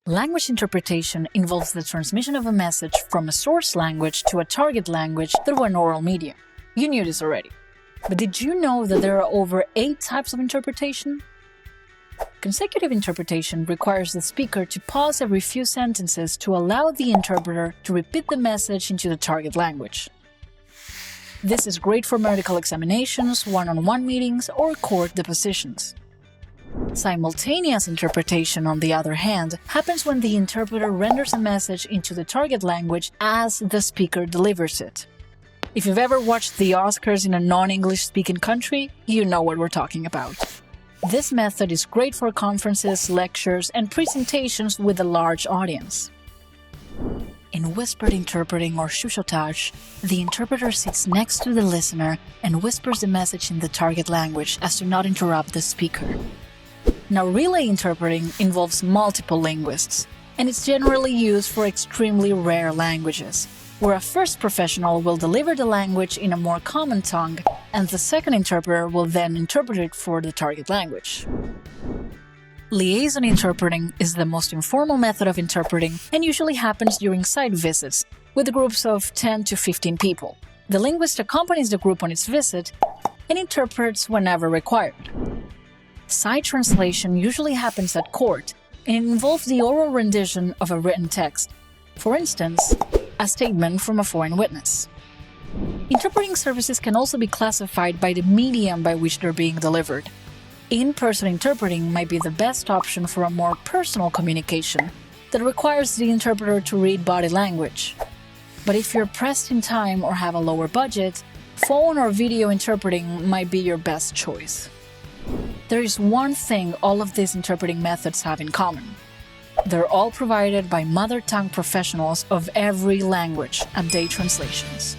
Language interpretation involves the transmission of a message from a source language to a target language through an oral medium. You knew this already. But did you know that there are over 8 types of interpretation? Consecutive interpretation requires the speaker to pause every few sentences to allow the interpreter to repeat the message into the target language. This is great for medical examinations, one-on-one meetings, or court depositions. Simultaneous interpretation, on the other hand, happens when the interpreter renders a message into the target language as the speaker delivers it. If you've ever watched the Oscars in a non-English speaking country, you know what we're talking about. This method is great for conferences, lectures, and presentations with a large audience. In whispered interpreting or chuchotage, the interpreter sits next to the listener and whispers the message in the target language as to not interrupt the speaker. Now, relay interpreting involves multiple linguists, and it's generally used for extremely rare languages, where a first professional will deliver the language in a more common tongue, and the second interpreter will then interpret it for the target language. Liaison interpreting is the most informal method of interpreting and usually happens during site visits, with groups of 10 to 15 people. The linguist accompanies the group on its visit and interprets whenever required. Site translation usually happens at court, and it involves the oral rendition of a written text, for instance, a statement from a foreign witness. Interpreting services can also be classified by the medium by which they're being delivered. In-person interpreting might be the best option for a more personal communication that requires the interpreter to read body language. But if you're pressed in time or have a lower budget, phone or video interpreting might be your best choice. There is one thing all of these interpreting methods have in common. They're all provided by mother tongue professionals of every language at Day Translations.